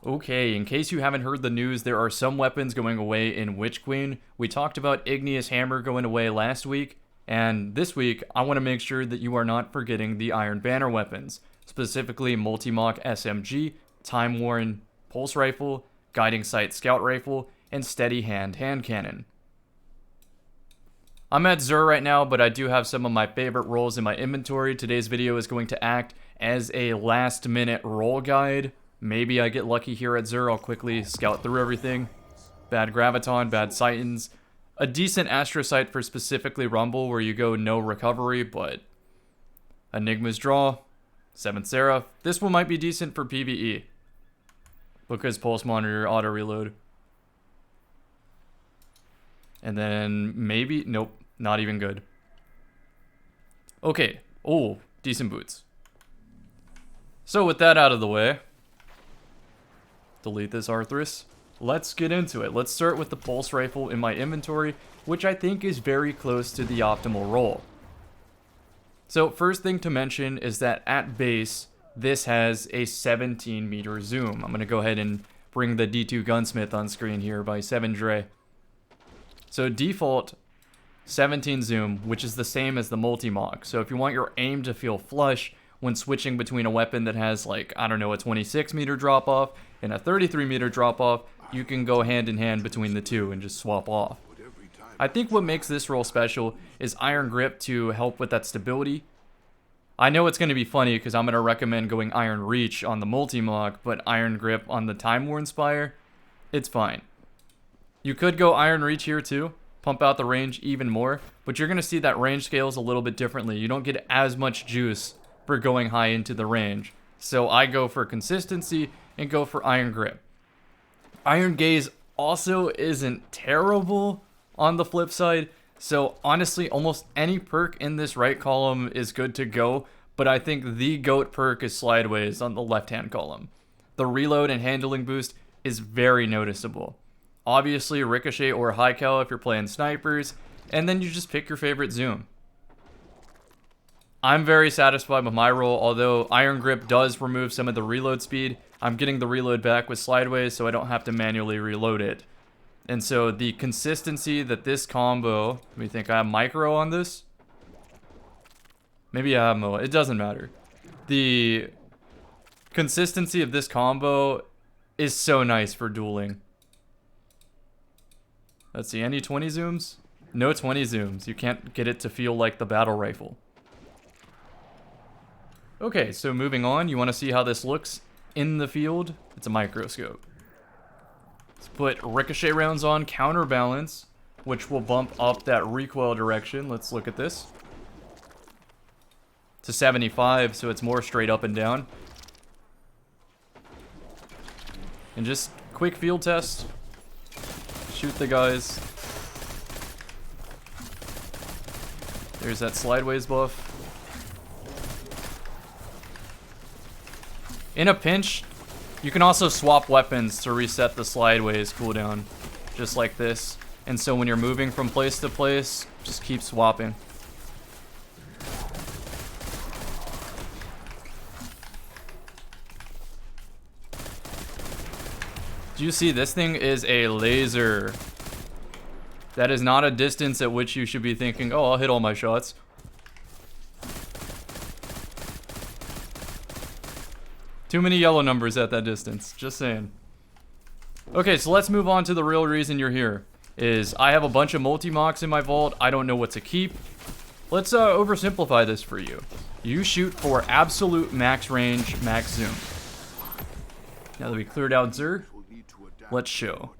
Okay, in case you haven't heard the news, there are some weapons going away in Witch Queen. We talked about Igneous Hammer going away last week, and this week, I want to make sure that you are not forgetting the Iron Banner weapons, specifically Multimach SMG, Timeworn Pulse Rifle, Guiding Sight Scout Rifle, and Steadyhand Hand Cannon. I'm at Zur right now, but I do have some of my favorite rolls in my inventory. Today's video is going to act as a last-minute roll guide. Maybe I get lucky here at Zur. I'll quickly scout through everything. Bad Graviton, bad Titans. A decent Astrocyte for specifically Rumble where you go no recovery, but Enigma's Draw, 7th Seraph. This one might be decent for PvE because Pulse Monitor auto reload. And then maybe, nope, not even good. Okay, oh, decent boots. So with that out of the way, delete this Arthurus. Let's get into it. Let's start with the Pulse Rifle in my inventory, which I think is very close to the optimal roll. So first thing to mention is that at base, this has a 17 meter zoom. I'm going to go ahead and bring the D2 Gunsmith on screen here by 7Dre. So default 17 zoom, which is the same as the Multimach. So if you want your aim to feel flush when switching between a weapon that has like, I don't know, a 26 meter drop off and a 33 meter drop off, you can go hand in hand between the two and just swap off. I think what makes this roll special is Iron Grip to help with that stability. I know it's going to be funny because I'm going to recommend going Iron Reach on the Multimach, but Iron Grip on the Timeworn Spire, it's fine. You could go Iron Reach here too, pump out the range even more, but you're going to see that range scales a little bit differently. You don't get as much juice for going high into the range. So I go for consistency and go for Iron Grip. Iron Gaze also isn't terrible on the flip side, so honestly almost any perk in this right column is good to go, but I think the GOAT perk is Slideways on the left hand column. The reload and handling boost is very noticeable. Obviously Ricochet or High Cal if you're playing snipers, and then you just pick your favorite zoom. I'm very satisfied with my roll, although Iron Grip does remove some of the reload speed. I'm getting the reload back with Slideways, so I don't have to manually reload it. And so the consistency that this combo, let me think, I have micro on this? Maybe I have mo, it doesn't matter. The consistency of this combo is so nice for dueling. Let's see, any 20 zooms? No 20 zooms, you can't get it to feel like the battle rifle. Okay, so moving on, you want to see how this looks in the field? It's a microscope. Let's put ricochet rounds on, counterbalance, which will bump up that recoil direction. Let's look at this. To 75, so it's more straight up and down. And just quick field test. Shoot the guys. There's that Slideways buff. In a pinch, you can also swap weapons to reset the Slideways cooldown, just like this. And so when you're moving from place to place, just keep swapping. Do you see this thing is a laser? That is not a distance at which you should be thinking, oh, I'll hit all my shots. Too many yellow numbers at that distance, just saying. Okay, so let's move on to the real reason you're here. Is I have a bunch of Multimachs in my vault, I don't know what to keep. Let's oversimplify this for you. You shoot for absolute max range, max zoom. Now that we cleared out Zur, let's show.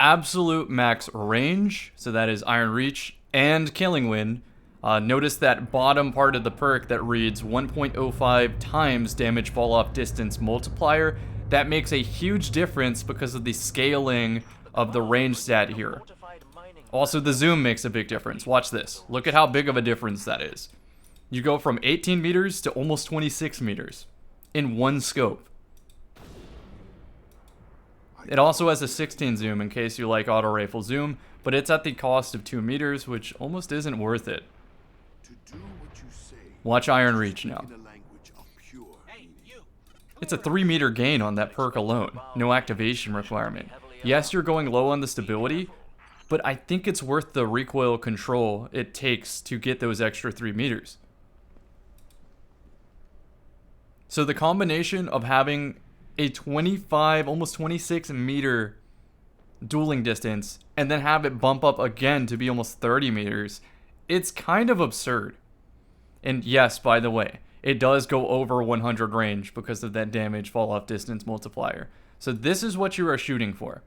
Absolute max range, so that is Iron Reach and Killing Wind. Notice that bottom part of the perk that reads 1.05 times damage fall off distance multiplier. That makes a huge difference because of the scaling of the range stat here. Also, the zoom makes a big difference. Watch this. Look at how big of a difference that is. You go from 18 meters to almost 26 meters in one scope. It also has a 16 zoom in case you like auto rifle zoom, but it's at the cost of 2 meters, which almost isn't worth it. Watch Iron Reach now. It's a 3-meter gain on that perk alone. No activation requirement. Yes, you're going low on the stability, but I think it's worth the recoil control it takes to get those extra 3 meters. So the combination of having a 25, almost 26 meter dueling distance and then have it bump up again to be almost 30 meters, it's kind of absurd. And yes, by the way, it does go over 100 range because of that damage fall off distance multiplier. So this is what you are shooting for.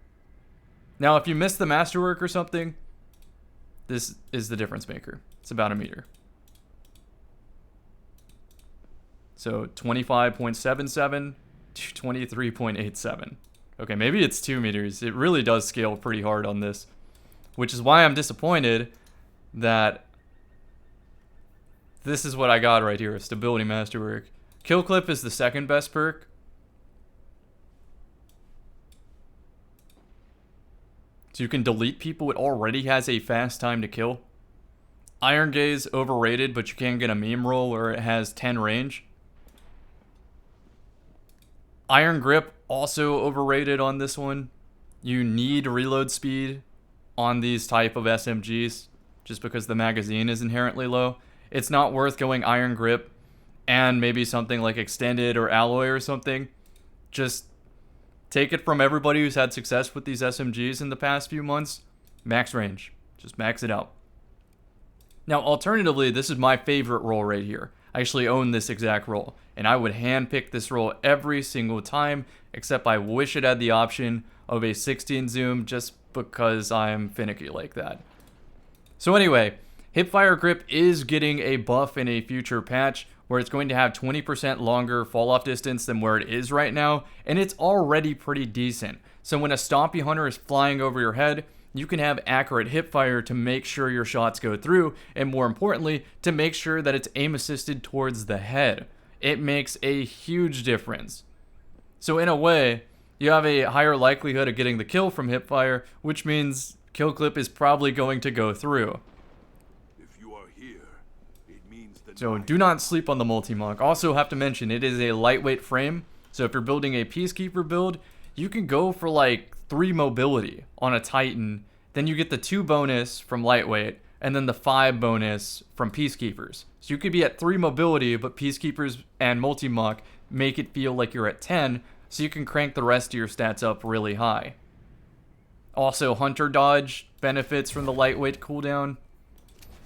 Now, if you miss the masterwork or something, this is the difference maker. It's about a meter. So 25.77 to 23.87. Okay, maybe it's 2 meters. It really does scale pretty hard on this, which is why I'm disappointed that this is what I got right here, stability masterwork. Kill clip is the second best perk. So you can delete people. It already has a fast time to kill. Iron Gaze, overrated, but you can get a meme roll where it has 10 range. Iron Grip, also overrated on this one. You need reload speed on these type of SMGs just because the magazine is inherently low. It's not worth going Iron Grip and maybe something like Extended or Alloy or something. Just take it from everybody who's had success with these SMGs in the past few months. Max range. Just max it out. Now, alternatively, this is my favorite roll right here. I actually own this exact roll, and I would handpick this roll every single time, except I wish it had the option of a 16 zoom just because I'm finicky like that. So anyway, Hipfire Grip is getting a buff in a future patch where it's going to have 20% longer fall-off distance than where it is right now, and it's already pretty decent. So when a Stompy Hunter is flying over your head, you can have accurate hipfire to make sure your shots go through, and more importantly, to make sure that it's aim-assisted towards the head. It makes a huge difference. So in a way, you have a higher likelihood of getting the kill from hipfire, which means kill clip is probably going to go through. So do not sleep on the Multimach. Also have to mention, it is a lightweight frame. So if you're building a Peacekeeper build, you can go for like 3 mobility on a Titan. Then you get the 2 bonus from lightweight, and then the 5 bonus from Peacekeepers. So you could be at 3 mobility, but Peacekeepers and Multimach make it feel like you're at 10, so you can crank the rest of your stats up really high. Also, Hunter Dodge benefits from the lightweight cooldown.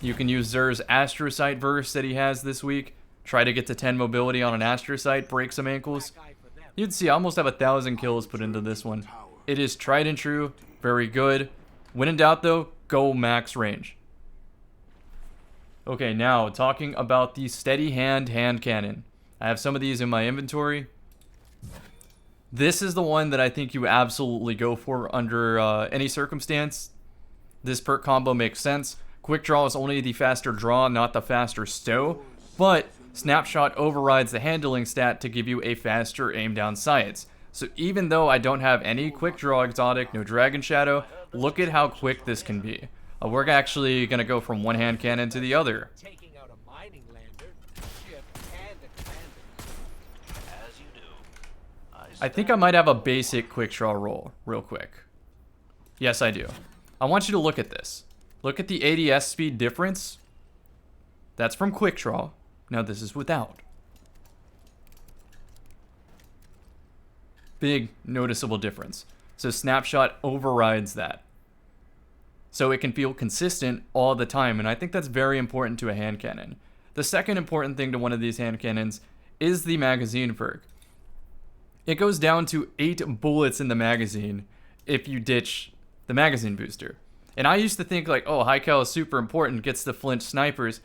You can use Zer's Astrocyte verse that he has this week. Try to get to 10 mobility on an Astrocyte, break some ankles. You'd see I almost have 1,000 kills put into this one. It is tried and true, very good. When in doubt though, go max range. Okay, now talking about the steadyhand hand cannon. I have some of these in my inventory. This is the one that I think you absolutely go for under any circumstance. This perk combo makes sense. Quick draw is only the faster draw, not the faster stow, but snapshot overrides the handling stat to give you a faster aim down sights. So even though I don't have any quick draw exotic, no dragon shadow, look at how quick this can be. We're actually going to go from one hand cannon to the other. I think I might have a basic quick draw roll real quick. Yes, I do. I want you to look at this. Look at the ADS speed difference. That's from quick draw. Now this is without. Big noticeable difference. So snapshot overrides that. So it can feel consistent all the time, and I think that's very important to a hand cannon. The second important thing to one of these hand cannons is the magazine perk. It goes down to 8 bullets in the magazine if you ditch the magazine booster. And I used to think like, oh, high cal is super important, gets the flinch snipers.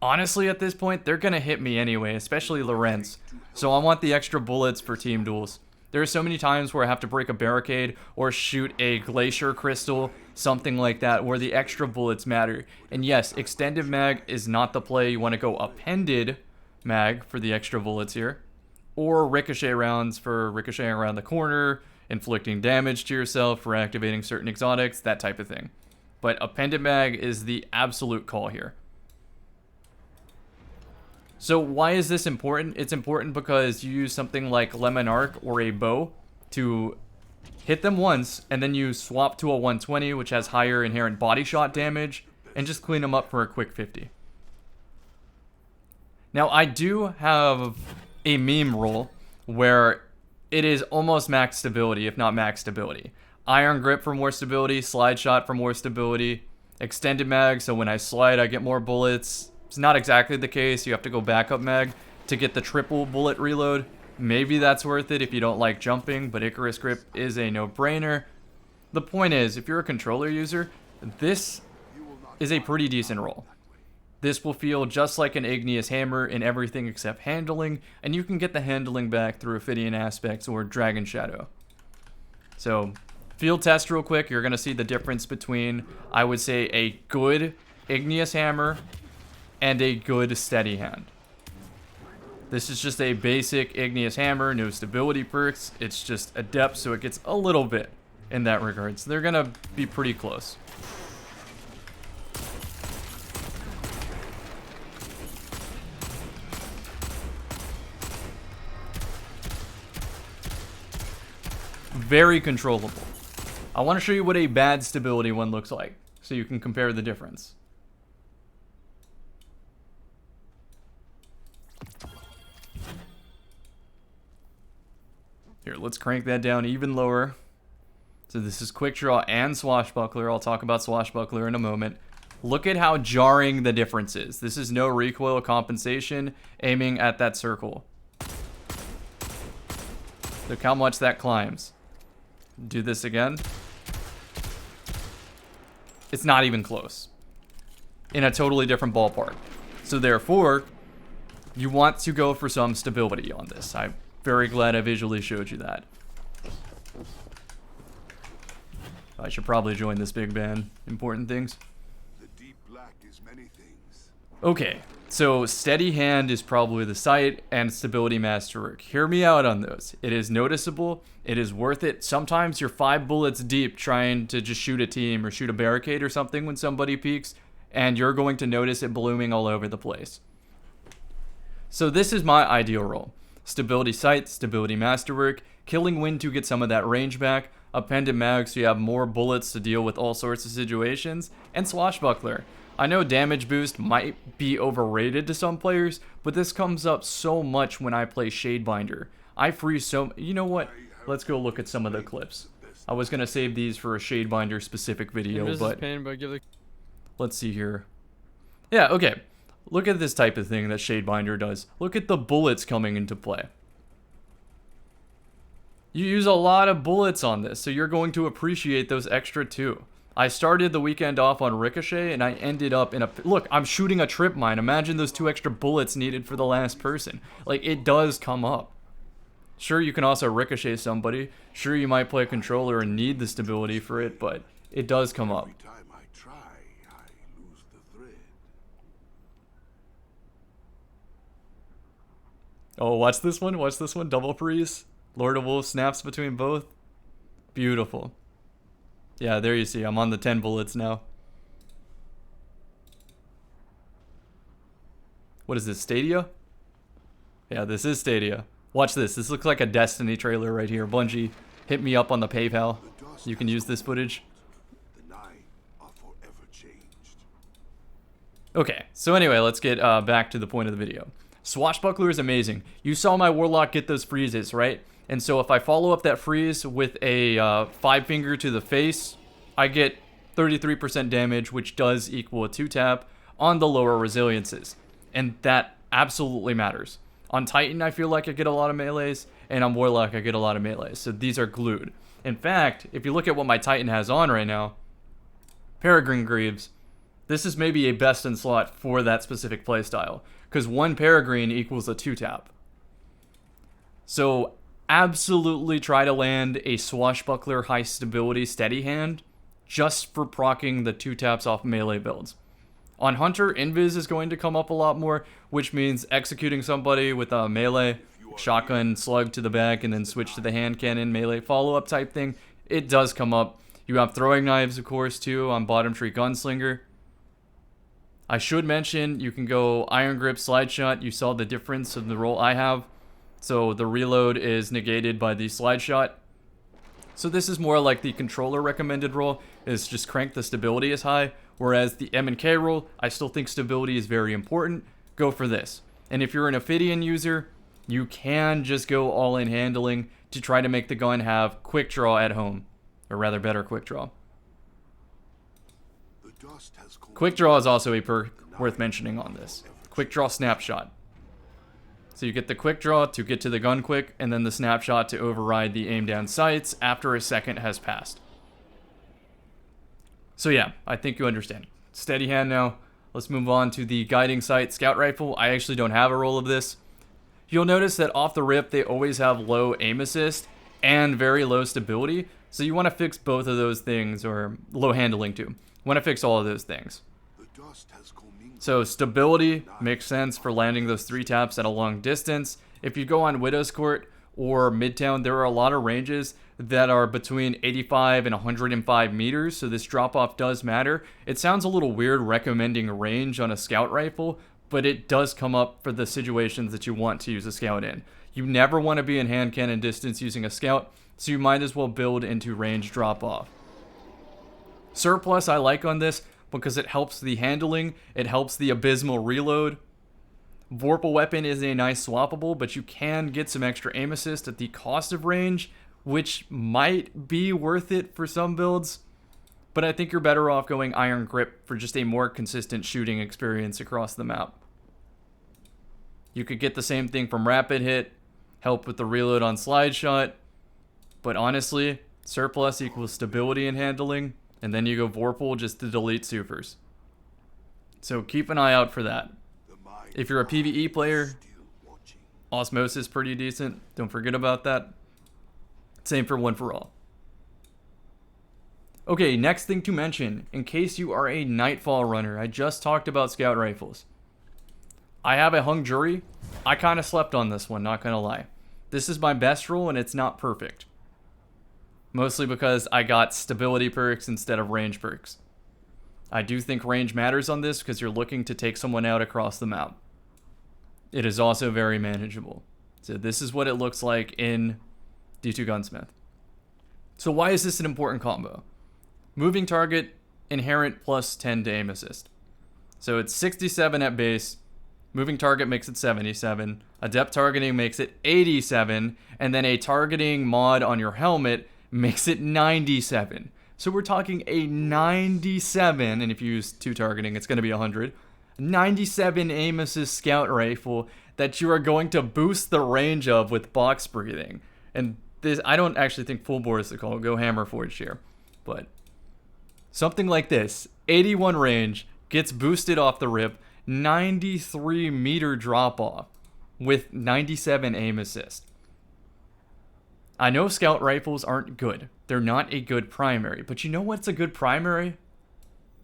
Honestly, at this point, they're going to hit me anyway, especially Lorenz. So I want the extra bullets for team duels. There are so many times where I have to break a barricade or shoot a glacier crystal, something like that, where the extra bullets matter. And yes, extended mag is not the play. You want to go appended mag for the extra bullets here. Or ricochet rounds for ricocheting around the corner, inflicting damage to yourself for activating certain exotics, that type of thing. But appended mag is the absolute call here. So why is this important? It's important because you use something like Lemon Arc or a bow to hit them once, and then you swap to a 120, which has higher inherent body shot damage, and just clean them up for a quick 50. Now, I do have a meme roll where it is almost max stability, if not max stability. Iron grip for more stability, slide shot for more stability, extended mag, so when I slide I get more bullets. It's not exactly the case. You have to go backup mag to get the triple bullet reload. Maybe that's worth it if you don't like jumping, but Icarus grip is a no-brainer. The point is, if you're a controller user, this is a pretty decent roll. This will feel just like an Igneous Hammer in everything except handling, and you can get the handling back through Ophidian Aspects or Dragon Shadow. So, field test real quick. You're going to see the difference between, I would say, a good Igneous Hammer and a good steady hand. This is just a basic Igneous Hammer, no stability perks. It's just adept, so it gets a little bit in that regard. So they're gonna be pretty close. Very controllable. I want to show you what a bad stability one looks like, so you can compare the difference. Here, let's crank that down even lower. So this is quick draw and swashbuckler. I'll talk about swashbuckler in a moment. Look at how jarring the difference is. This is no recoil compensation aiming at that circle. Look how much that climbs. Do this again. It's not even close. In a totally different ballpark. So therefore, you want to go for some stability on this. I'm very glad I visually showed you that. I should probably join this big band. Important things. The deep black is many things. Okay, so steady hand is probably the sight, and stability masterwork. Hear me out on those. It is noticeable. It is worth it. Sometimes you're 5 bullets deep trying to just shoot a team or shoot a barricade or something when somebody peeks, and you're going to notice it blooming all over the place. So this is my ideal role. Stability sight, stability masterwork, killing wind to get some of that range back, appended mag so you have more bullets to deal with all sorts of situations, and swashbuckler. I know damage boost might be overrated to some players, but this comes up so much when I play Shadebinder. I freeze so... You know what? Let's go look at some of the clips. I was going to save these for a Shadebinder specific video, but... Let's see here. Yeah, okay. Look at this type of thing that Shadebinder does. Look at the bullets coming into play. You use a lot of bullets on this, so you're going to appreciate those extra too. I started the weekend off on Ricochet, and I ended up in a... Look, I'm shooting a trip mine. Imagine those 2 extra bullets needed for the last person. Like, it does come up. Sure, you can also Ricochet somebody. Sure, you might play a controller and need the stability for it, but it does come up. Oh, watch this one. Watch this one. Double freeze. Lord of Wolves snaps between both. Beautiful. Yeah, there you see. I'm on the 10 bullets now. What is this? Stadia? Yeah, this is Stadia. Watch this. This looks like a Destiny trailer right here. Bungie, hit me up on the PayPal. You can use this footage. Okay, so anyway, let's get back to the point of the video. Swashbuckler is amazing. You saw my Warlock get those freezes, right? And so if I follow up that freeze with a 5-finger to the face, I get 33% damage, which does equal a 2-tap on the lower resiliences. And that absolutely matters. On Titan, I feel like I get a lot of melees, and on Warlock, I get a lot of melees. So these are glued. In fact, if you look at what my Titan has on right now, Peregrine Greaves, this is maybe a best in slot for that specific playstyle, because 1 Peregrine equals a 2-tap. So absolutely try to land a Swashbuckler high stability steady hand just for proccing the 2-taps off melee builds. On Hunter, Invis is going to come up a lot more, which means executing somebody with a melee, shotgun, slug to the back, and then switch to the hand cannon, melee follow-up type thing. It does come up. You have throwing knives, of course, too, on Bottom Tree Gunslinger. I should mention you can go iron grip, slide shot. You saw the difference of the roll I have. So the reload is negated by the slide shot. So this is more like the controller recommended roll, is just crank the stability as high. Whereas the M&K roll, I still think stability is very important. Go for this. And if you're an Ophidian user, you can just go all in handling to try to make the gun have quick draw at home. Or rather better quick draw. Quick draw is also a perk worth mentioning on this. Quick draw snapshot. So you get the quick draw to get to the gun quick, and then the snapshot to override the aim down sights after a second has passed. So yeah, I think you understand. Steady hand now. Let's move on to the guiding sight scout rifle. I actually don't have a roll of this. You'll notice that off the rip, they always have low aim assist and very low stability. So you want to fix both of those things, or low handling too. You want to fix all of those things. So stability makes sense for landing those 3 taps at a long distance. If you go on Widow's Court or Midtown, there are a lot of ranges that are between 85 and 105 meters, so this drop-off does matter. It sounds a little weird recommending range on a scout rifle, but it does come up for the situations that you want to use a scout in. You never want to be in hand cannon distance using a scout, so you might as well build into range drop-off. Surplus I like on this because it helps the handling, it helps the abysmal reload. Vorpal weapon is a nice swappable, but you can get some extra aim assist at the cost of range, which might be worth it for some builds. But I think you're better off going iron grip for just a more consistent shooting experience across the map. You could get the same thing from rapid hit, help with the reload on slide shot, but honestly, surplus equals stability and handling, and then you go Vorpal just to delete supers. So keep an eye out for that. If you're a PvE player, Osmosis pretty decent. Don't forget about that. Same for One for All. Okay, next thing to mention, in case you are a Nightfall runner, I just talked about scout rifles. I have a hung jury. I kind of slept on this one, not gonna lie. This is my best roll and it's not perfect. Mostly because I got stability perks instead of range perks. I do think range matters on this because you're looking to take someone out across the map. It is also very manageable. So this is what it looks like in D2 Gunsmith. So why is this an important combo? Moving target, inherent plus 10 to aim assist. So it's 67 at base. Moving target makes it 77. Adept targeting makes it 87. And then a targeting mod on your helmet makes it 97. So we're talking a 97, and if you use 2 targeting, it's going to be 100. 97 aim assist scout rifle that you are going to boost the range of with box breathing. And this, I don't actually think full bore is the call. Go hammer forge here. But something like this, 81 range, gets boosted off the rip, 93 meter drop off with 97 aim assist. I know scout rifles aren't good. They're not a good primary. But you know what's a good primary?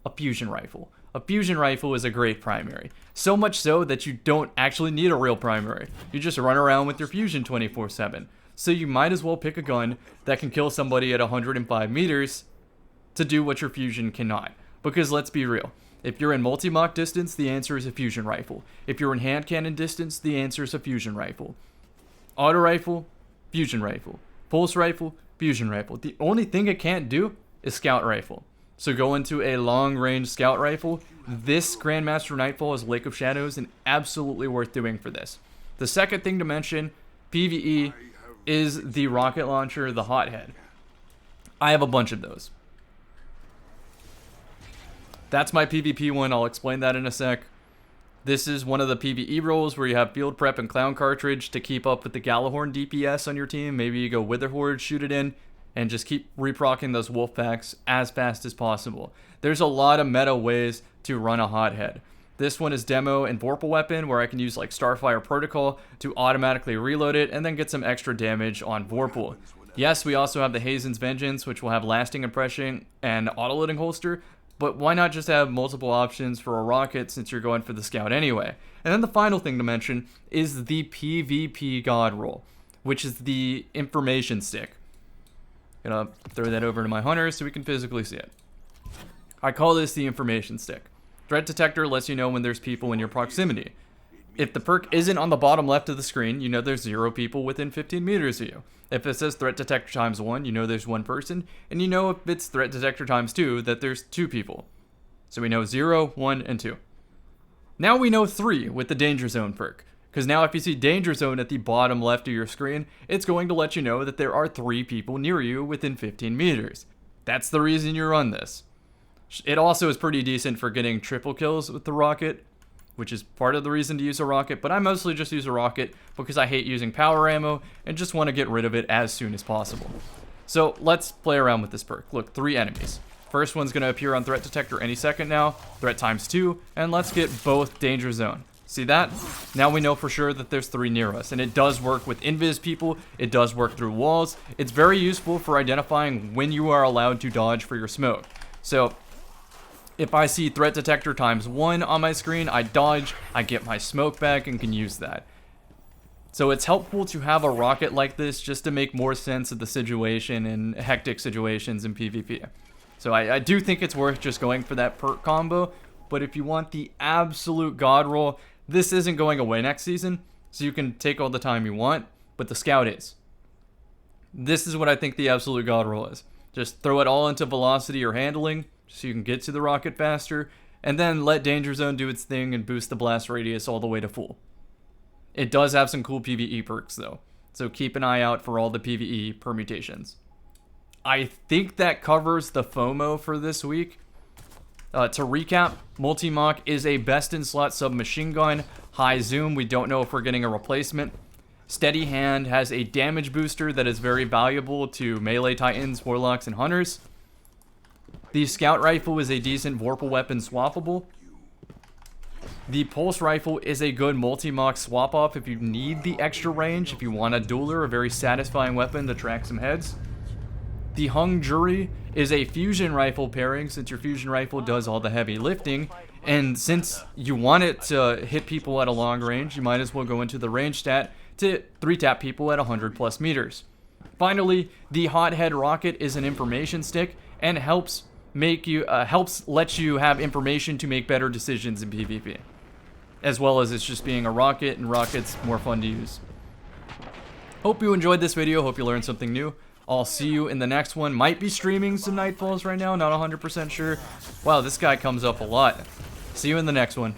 A fusion rifle. A fusion rifle is a great primary. So much so that you don't actually need a real primary. You just run around with your fusion 24/7. So you might as well pick a gun that can kill somebody at 105 meters to do what your fusion cannot. Because let's be real. If you're in Multimach distance, the answer is a fusion rifle. If you're in hand cannon distance, the answer is a fusion rifle. Auto rifle, fusion rifle. Pulse rifle, fusion rifle. The only thing it can't do is scout rifle. So go into a long range scout rifle. This Grandmaster Nightfall is Lake of Shadows and absolutely worth doing for this. The second thing to mention, PvE, is the rocket launcher, the Hothead. I have a bunch of those. That's my PvP one. I'll explain that in a sec. This is one of the PvE roles where you have field prep and clown cartridge to keep up with the Galahorn DPS on your team. Maybe you go Witherhorde, shoot it in, and just keep reprocking those wolf packs as fast as possible. There's a lot of meta ways to run a Hothead. This one is demo and Vorpal weapon, where I can use like Starfire Protocol to automatically reload it and then get some extra damage on Vorpal. Yes, we also have the Hazen's Vengeance, which will have lasting impression and autoloading holster, but why not just have multiple options for a rocket since you're going for the scout anyway? And then the final thing to mention is the PvP God roll, which is the information stick. Gonna throw that over to my hunter so we can physically see it. I call this the information stick. Threat detector lets you know when there's people in your proximity. If the perk isn't on the bottom left of the screen, you know there's 0 people within 15 meters of you. If it says threat detector times 1, you know there's 1 person, and you know if it's threat detector times 2, that there's 2 people. So we know 0, 1, and 2. Now we know 3 with the danger zone perk, because now if you see danger zone at the bottom left of your screen, it's going to let you know that there are 3 people near you within 15 meters. That's the reason you run this. It also is pretty decent for getting triple kills with the rocket, which is part of the reason to use a rocket, but I mostly just use a rocket because I hate using power ammo and just want to get rid of it as soon as possible. So let's play around with this perk. Look, 3 enemies. First one's going to appear on threat detector any second now, threat times 2, and let's get both danger zone. See that? Now we know for sure that there's 3 near us, and it does work with invis people, it does work through walls. It's very useful for identifying when you are allowed to dodge for your smoke. So if I see threat detector times 1 on my screen, I dodge, I get my smoke back and can use that. So it's helpful to have a rocket like this just to make more sense of the situation in hectic situations in PvP. So I do think it's worth just going for that perk combo, but if you want the absolute god roll, this isn't going away next season, so you can take all the time you want, but the scout is. This is what I think the absolute god roll is. Just throw it all into velocity or handling, so you can get to the rocket faster, and then let Danger Zone do its thing and boost the blast radius all the way to full. It does have some cool PvE perks though, so keep an eye out for all the PvE permutations. I think that covers the FOMO for this week. To recap, Multimach is a best-in-slot submachine gun, high zoom, we don't know if we're getting a replacement. Steadyhand has a damage booster that is very valuable to melee titans, warlocks, and hunters. The scout rifle is a decent vorpal weapon swappable. The pulse rifle is a good Multimach swap off if you need the extra range, if you want a dueler, a very satisfying weapon to track some heads. The hung jury is a fusion rifle pairing since your fusion rifle does all the heavy lifting, and since you want it to hit people at a long range, you might as well go into the range stat to 3-tap people at 100 plus meters. Finally, the Hothead rocket is an information stick and helps let you have information to make better decisions in PvP, as well as it's just being a rocket, and rockets more fun to use. Hope you enjoyed this video, hope you learned something new. I'll see you in the next one. Might be streaming some Nightfalls right now, not 100% sure. Wow, this guy comes up a lot. See you in the next one.